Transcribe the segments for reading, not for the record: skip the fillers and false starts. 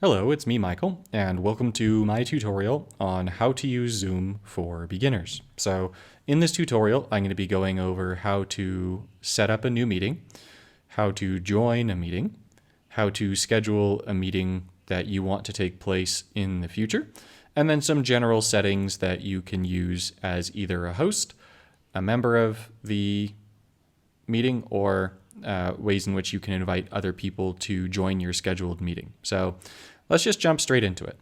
Hello, it's me, Michael, and welcome to my tutorial on how to use Zoom for beginners. So in this tutorial, I'm going to be going over how to set up a new meeting, how to join a meeting, how to schedule a meeting that you want to take place in the future, and then some general settings that you can use as either a host, a member of the meeting, or ways in which you can invite other people to join your scheduled meeting. So let's just jump straight into it.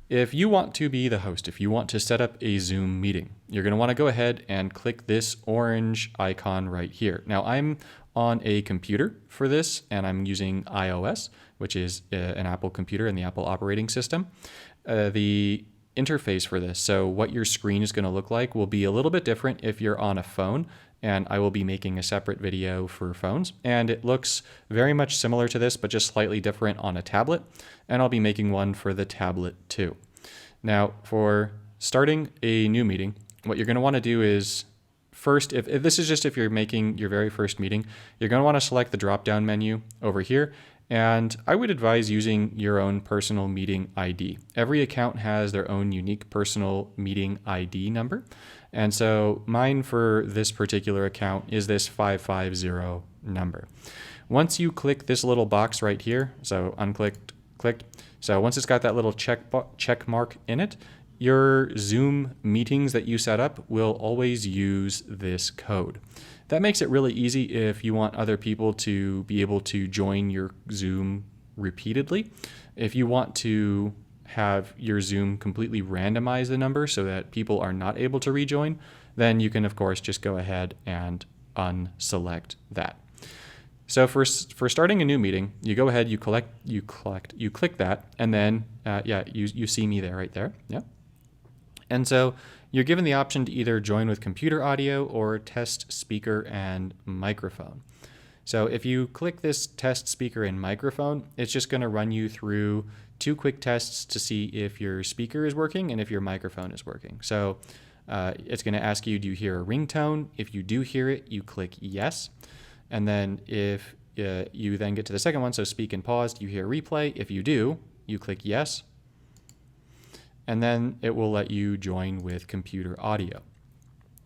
If you want to be the host, if you want to set up a Zoom meeting, you're going to want to go ahead and click this orange icon right here. Now, I'm on a computer for this, and I'm using iOS, which is an Apple computer and the Apple operating system. The interface for this, so what your screen is going to look like, will be a little bit different if you're on a phone, and I will be making a separate video for phones, and it looks very much similar to this but just slightly different on a tablet, and I'll be making one for the tablet too. Now, for starting a new meeting, what you're going to want to do is first, if this is just if you're making your very first meeting, you're going to want to select the drop-down menu over here, and I would advise using your own personal meeting ID. Every account has their own unique personal meeting ID number. And so mine for this particular account is this 550 number. Once you click this little box right here, so unclicked, clicked. So once it's got that little check mark in it, your Zoom meetings that you set up will always use this code. That makes it really easy if you want other people to be able to join your Zoom repeatedly. If you want to have your Zoom completely randomize the number so that people are not able to rejoin, then you can, of course, just go ahead and unselect that. So for starting a new meeting, you go ahead, you click that, and then, you see me there, right there, yeah. And so you're given the option to either join with computer audio or test speaker and microphone. So if you click this test speaker and microphone, it's just going to run you through two quick tests to see if your speaker is working and if your microphone is working. So it's going to ask you, do you hear a ringtone? If you do hear it, you click yes. And then if you then get to the second one, so speak and pause, do you hear replay? If you do, you click yes. And then it will let you join with computer audio,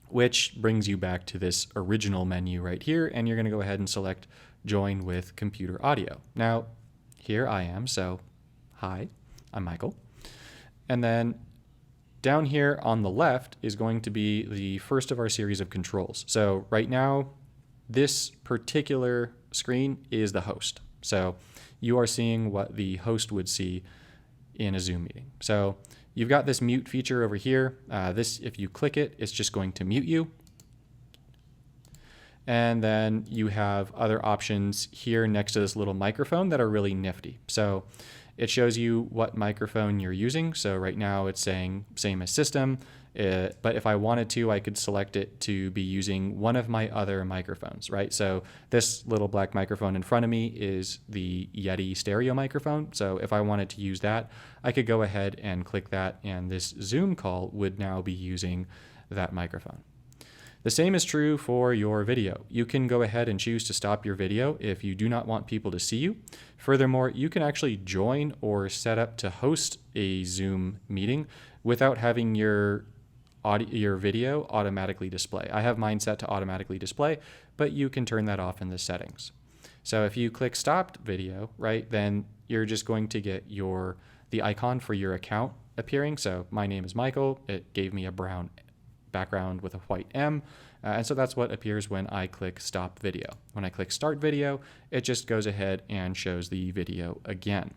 which brings you back to this original menu right here, and you're going to go ahead and select join with computer audio. Now, here I am, so hi, I'm Michael. And then down here on the left is going to be the first of our series of controls. So right now, this particular screen is the host. So you are seeing what the host would see in a Zoom meeting. So you've got this mute feature over here. If you click it, it's just going to mute you. And then you have other options here next to this little microphone that are really nifty. So it shows you what microphone you're using. So right now it's saying same as system, but if I wanted to, I could select it to be using one of my other microphones, right? So this little black microphone in front of me is the Yeti stereo microphone. So if I wanted to use that, I could go ahead and click that, and this Zoom call would now be using that microphone. The same is true for your video. You can go ahead and choose to stop your video if you do not want people to see you. Furthermore, you can actually join or set up to host a Zoom meeting without having your video automatically display. I have mine set to automatically display, but you can turn that off in the settings. So if you click stopped video, right, then you're just going to get the icon for your account appearing. So my name is Michael. It gave me a brown background with a white M. And so that's what appears when I click stop video. When I click start video, it just goes ahead and shows the video again.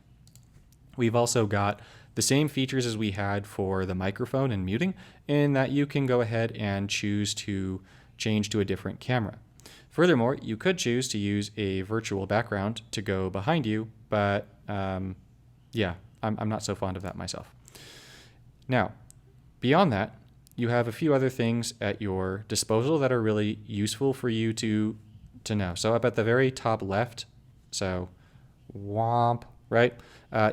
We've also got the same features as we had for the microphone and muting, in that you can go ahead and choose to change to a different camera. Furthermore, you could choose to use a virtual background to go behind you, but I'm not so fond of that myself. Now, beyond that, you have a few other things at your disposal that are really useful for you to know. So up at the very top left, so womp, right?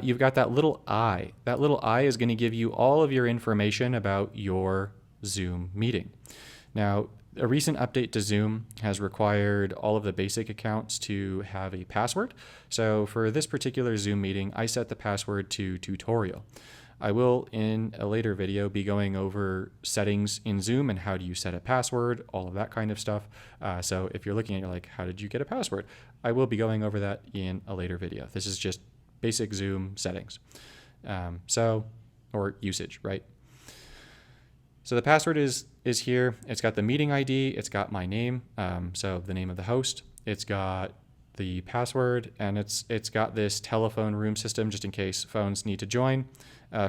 You've got that little eye. That little eye is going to give you all of your information about your Zoom meeting. Now, A recent update to Zoom has required all of the basic accounts to have a password. So for this particular Zoom meeting, I set the password to tutorial. I will, in a later video, be going over settings in Zoom and how do you set a password, all of that kind of stuff. So if you're looking at it like, how did you get a password? I will be going over that in a later video. This is just basic Zoom settings. Or usage, right? So the password is here. It's got the meeting ID. It's got my name, so the name of the host. It's got the password, and it's got this telephone room system just in case phones need to join.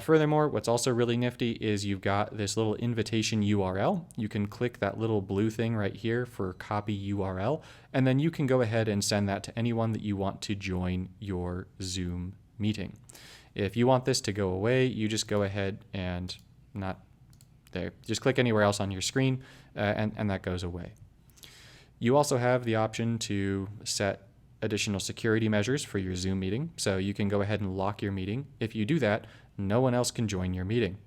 Furthermore, what's also really nifty is you've got this little invitation URL. You can click that little blue thing right here for copy URL, and then you can go ahead and send that to anyone that you want to join your Zoom meeting. If you want this to go away, you just go ahead and not there. Just click anywhere else on your screen, and that goes away. You also have the option to set additional security measures for your Zoom meeting, so you can go ahead and lock your meeting. If you do that, no one else can join your meeting.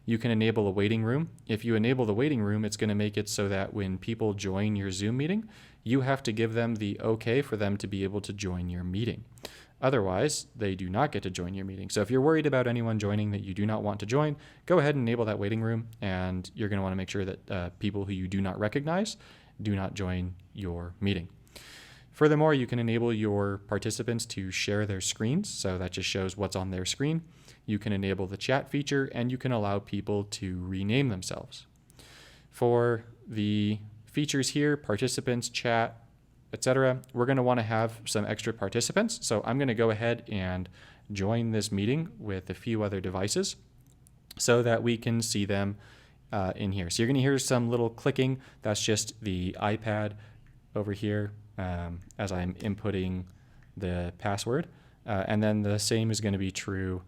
You can enable a waiting room. If you enable the waiting room, it's going to make it so that when people join your Zoom meeting, you have to give them the okay for them to be able to join your meeting. Otherwise, they do not get to join your meeting. So if you're worried about anyone joining that you do not want to join, go ahead and enable that waiting room, and you're going to want to make sure that people who you do not recognize do not join your meeting. Furthermore, you can enable your participants to share their screens, so that just shows what's on their screen. You can enable the chat feature, and you can allow people to rename themselves. For the features here, participants, chat, etc., we're going to want to have some extra participants. So I'm going to go ahead and join this meeting with a few other devices so that we can see them in here. So you're going to hear some little clicking. That's just the iPad over here as I'm inputting the password. And then the same is going to be true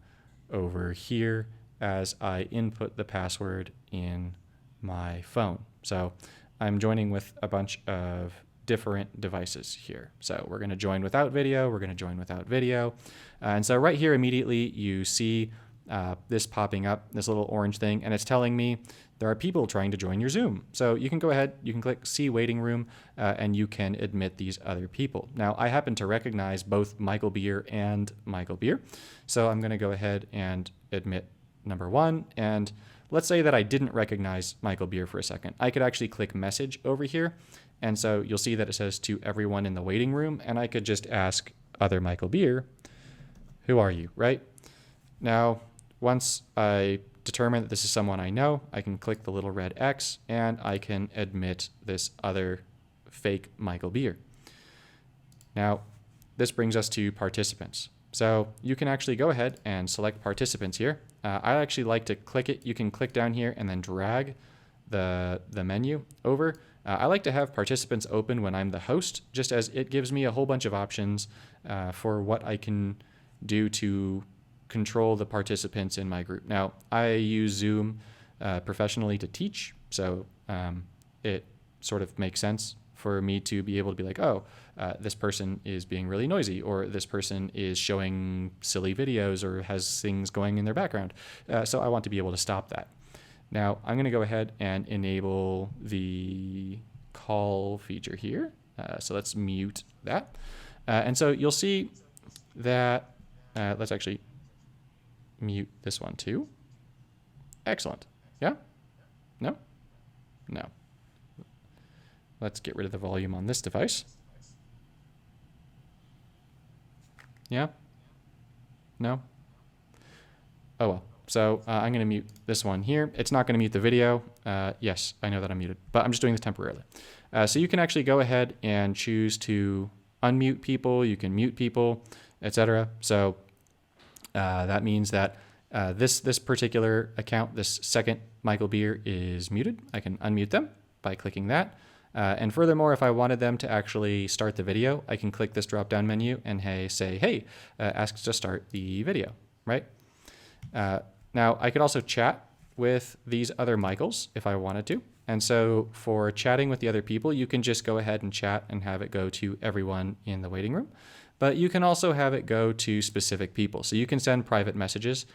over here as I input the password in my phone. So I'm joining with a bunch of different devices here. So we're going to join without video. We're going to join without video. And so right here immediately you see this popping up, this little orange thing, and it's telling me there are people trying to join your Zoom. So you can go ahead, you can click See Waiting Room, and you can admit these other people. Now, I happen to recognize both Michael Beer and Michael Beer, so I'm going to go ahead and admit number one. And let's say that I didn't recognize Michael Beer for a second. I could actually click Message over here, and so you'll see that it says to everyone in the waiting room, and I could just ask other Michael Beer, who are you, right? Now, once I determine that this is someone I know, I can click the little red X and I can admit this other fake Michael Beer. Now, this brings us to participants. So you can actually go ahead and select participants here. I actually like to click it. You can click down here and then drag the menu over. I like to have participants open when I'm the host, just as it gives me a whole bunch of options for what I can do to control the participants in my group. Now, I use Zoom professionally to teach, so it sort of makes sense for me to be able to be like, oh, this person is being really noisy, or this person is showing silly videos or has things going in their background. So I want to be able to stop that. Now, I'm going to go ahead and enable the call feature here. So let's mute that. And so you'll see that, let's actually mute this one too. Excellent. Yeah? No? No. Let's get rid of the volume on this device. Yeah? No? Oh well. So I'm going to mute this one here. It's not going to mute the video. Yes, I know that I'm muted, but I'm just doing this temporarily. So you can actually go ahead and choose to unmute people. You can mute people, etc. So that means that this particular account, this second Michael Beer, is muted. I can unmute them by clicking that. And furthermore, if I wanted them to actually start the video, I can click this drop-down menu and say, hey, ask to start the video, right? Now, I could also chat with these other Michaels if I wanted to. And so for chatting with the other people, you can just go ahead and chat and have it go to everyone in the waiting room. But you can also have it go to specific people. So you can send private messages.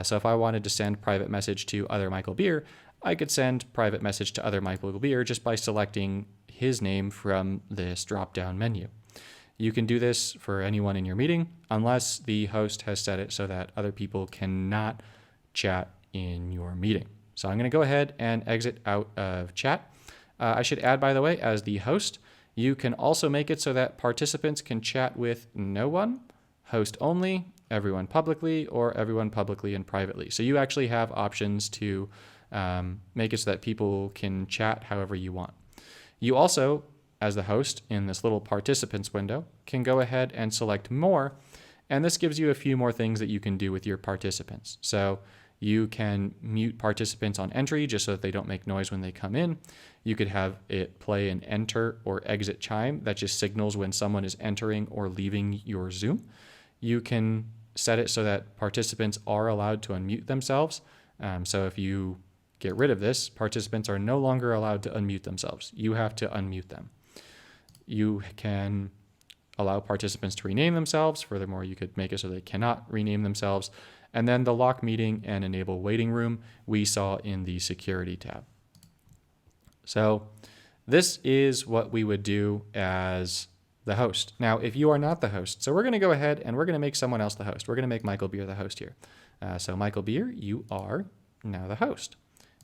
So if I wanted to send private message to other Michael Beer, I could send private message to other Michael Beer just by selecting his name from this drop-down menu. You can do this for anyone in your meeting unless the host has set it so that other people cannot chat in your meeting. So I'm going to go ahead and exit out of chat. I should add, by the way, as the host, you can also make it so that participants can chat with no one, host only, everyone publicly, or everyone publicly and privately. So you actually have options to make it so that people can chat however you want. You also, as the host in this little participants window, can go ahead and select more. And this gives you a few more things that you can do with your participants. So you can mute participants on entry just so that they don't make noise when they come in. You could have it play an enter or exit chime that just signals when someone is entering or leaving your Zoom. You can set it so that participants are allowed to unmute themselves. So if you get rid of this, participants are no longer allowed to unmute themselves. You have to unmute them. You can allow participants to rename themselves. Furthermore, you could make it so they cannot rename themselves. And then the lock meeting and enable waiting room we saw in the security tab. So this is what we would do as the host. Now, if you are not the host, so we're going to go ahead and we're going to make someone else the host. We're going to make Michael Beer the host here. So Michael Beer, you are now the host.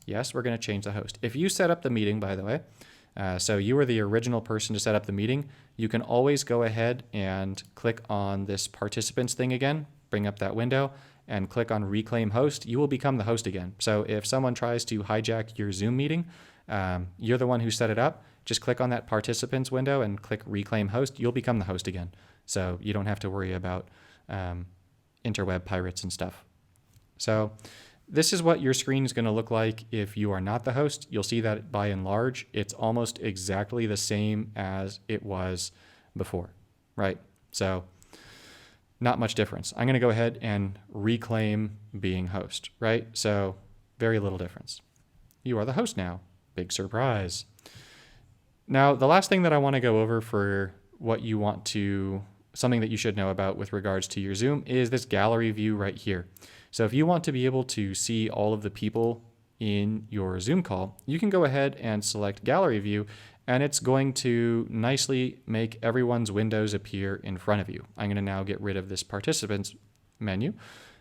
Yes, we're going to change the host. If you set up the meeting, by the way, so you were the original person to set up the meeting, you can always go ahead and click on this participants thing again, bring up that window, and click on reclaim host. You will become the host again. So if someone tries to hijack your Zoom meeting, you're the one who set it up. Just click on that participants window and click reclaim host. You'll become the host again. So you don't have to worry about interweb pirates and stuff. So this is what your screen is going to look like if you are not the host. You'll see that by and large, it's almost exactly the same as it was before, right? So not much difference. I'm going to go ahead and reclaim being host, right? So very little difference. You are the host now. Big surprise. Now, the last thing that I want to go over for what you want to, something that you should know about with regards to your Zoom is this gallery view right here. So if you want to be able to see all of the people in your Zoom call, you can go ahead and select gallery view, and it's going to nicely make everyone's windows appear in front of you. I'm going to now get rid of this participants menu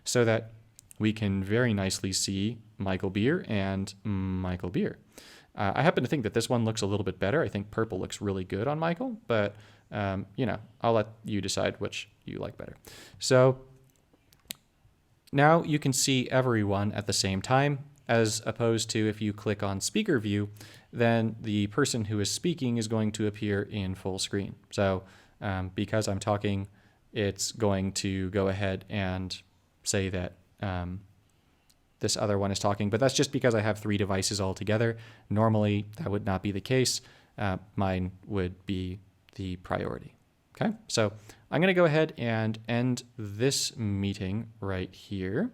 so that we can very nicely see Michael Beer and Michael Beer. I happen to think that this one looks a little bit better. I think purple looks really good on Michael, but I'll let you decide which you like better. So now you can see everyone at the same time, as opposed to if you click on speaker view, then the person who is speaking is going to appear in full screen. So because I'm talking, it's going to go ahead and say that this other one is talking, but that's just because I have 3 devices all together. Normally, that would not be the case. Mine would be the priority. Okay, so I'm going to go ahead and end this meeting right here.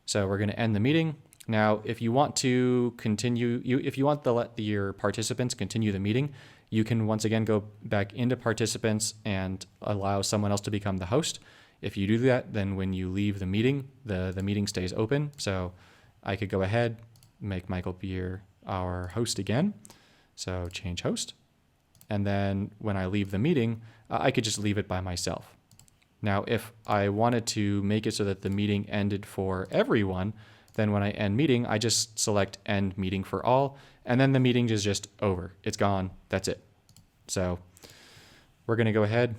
So we're going to end the meeting. Now, if you want to continue, if you want to let your participants continue the meeting, you can once again go back into participants and allow someone else to become the host. If you do that, then when you leave the meeting, the meeting stays open. So I could go ahead, make Michael Beer our host again. So change host. And then when I leave the meeting, I could just leave it by myself. Now, if I wanted to make it so that the meeting ended for everyone, then when I end meeting, I just select end meeting for all, and then the meeting is just over. It's gone. That's it. So we're going to go ahead,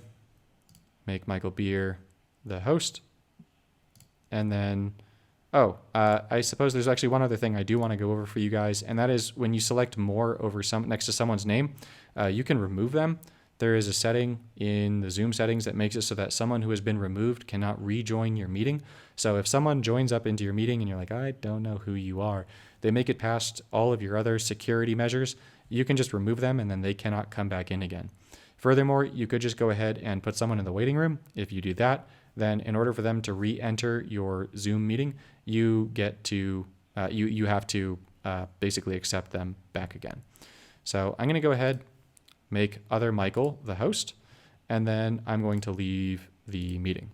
make Michael Beer the host, and then, I suppose there's actually one other thing I do want to go over for you guys, and that is when you select more over next to someone's name, you can remove them. There is a setting in the Zoom settings that makes it so that someone who has been removed cannot rejoin your meeting. So if someone joins up into your meeting and you're like, I don't know who you are, they make it past all of your other security measures, you can just remove them and then they cannot come back in again. Furthermore, you could just go ahead and put someone in the waiting room. If you do that, then in order for them to re-enter your Zoom meeting, you get to you have to basically accept them back again. So I'm going to go ahead, make other Michael the host, and then I'm going to leave the meeting.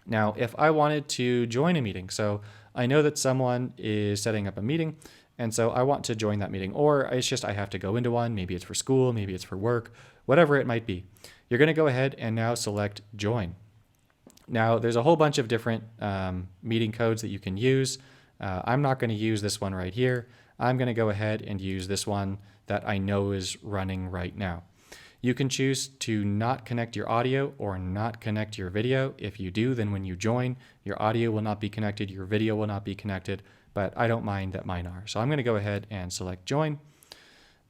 Now, if I wanted to join a meeting, so I know that someone is setting up a meeting, And so I want to join that meeting, or it's just I have to go into one. Maybe it's for school, maybe it's for work, whatever it might be. You're going to go ahead and now select join. Now, there's a whole bunch of different meeting codes that you can use. I'm not going to use this one right here. I'm going to go ahead and use this one that I know is running right now. You can choose to not connect your audio or not connect your video. If you do, then when you join, your audio will not be connected, your video will not be connected, but I don't mind that mine are. So I'm going to go ahead and select join.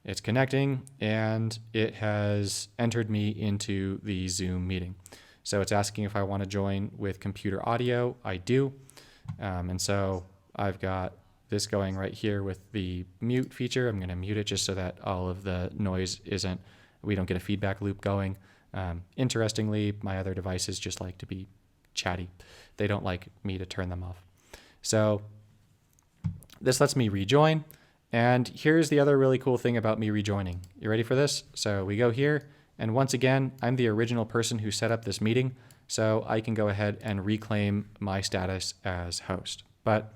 It's connecting and it has entered me into the Zoom meeting. So it's asking if I want to join with computer audio. I do. And so I've got this going right here with the mute feature. I'm going to mute it just so that all of the noise we don't get a feedback loop going. Interestingly, my other devices just like to be chatty. They don't like me to turn them off. So this lets me rejoin. And here's the other really cool thing about me rejoining. You ready for this? So we go here. And once again, I'm the original person who set up this meeting. So I can go ahead and reclaim my status as host. But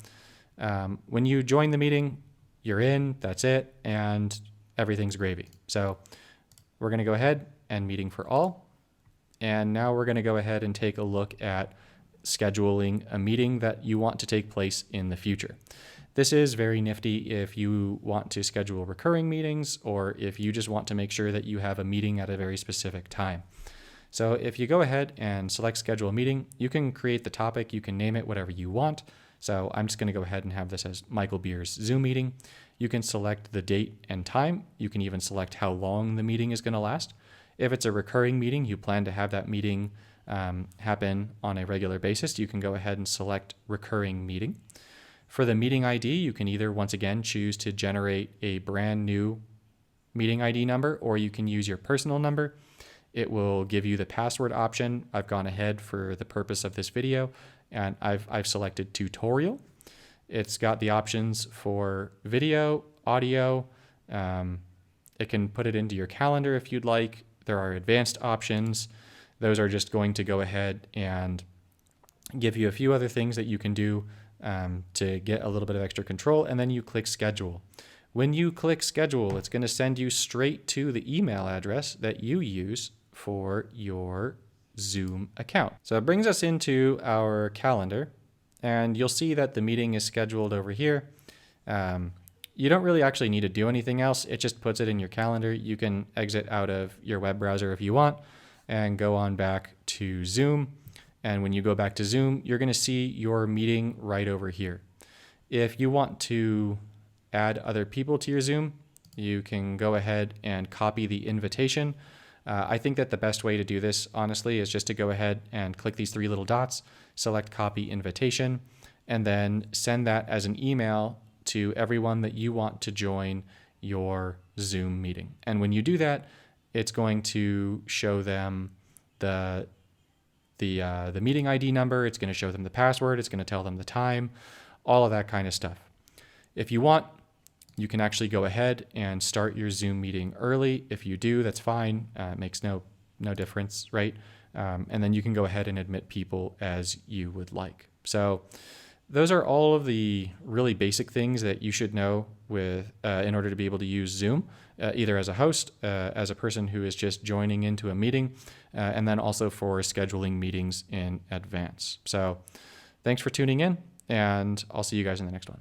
when you join the meeting, you're in, that's it, and everything's gravy. So we're going to go ahead and meeting for all. And now we're going to go ahead and take a look at scheduling a meeting that you want to take place in the future. This is very nifty if you want to schedule recurring meetings or if you just want to make sure that you have a meeting at a very specific time. So if you go ahead and select schedule a meeting, you can create the topic, you can name it whatever you want. So I'm just going to go ahead and have this as Michael Beer's Zoom meeting. You can select the date and time. You can even select how long the meeting is going to last. If it's a recurring meeting, you plan to have that meeting happen on a regular basis, you can go ahead and select recurring meeting. For the meeting ID, you can either, once again, choose to generate a brand new meeting ID number, or you can use your personal number. It will give you the password option. I've gone ahead for the purpose of this video, and I've selected tutorial. It's got the options for video, audio. It can put it into your calendar if you'd like. There are advanced options. Those are just going to go ahead and give you a few other things that you can do to get a little bit of extra control, and then you click schedule. When you click schedule, it's going to send you straight to the email address that you use for your Zoom account. So it brings us into our calendar, and you'll see that the meeting is scheduled over here. You don't really actually need to do anything else. It just puts it in your calendar. You can exit out of your web browser if you want and go on back to Zoom. And when you go back to Zoom, you're going to see your meeting right over here. If you want to add other people to your Zoom, you can go ahead and copy the invitation. I think that the best way to do this, honestly, is just to go ahead and click these three little dots, select copy invitation, and then send that as an email to everyone that you want to join your Zoom meeting. And when you do that, it's going to show them the meeting ID number. It's going to show them the password. It's going to tell them the time, all of that kind of stuff. If you want, you can actually go ahead and start your Zoom meeting early. If you do, that's fine. It makes no difference, right? And then you can go ahead and admit people as you would like. So those are all of the really basic things that you should know with in order to be able to use Zoom, either as a host, as a person who is just joining into a meeting, and then also for scheduling meetings in advance. So thanks for tuning in, and I'll see you guys in the next one.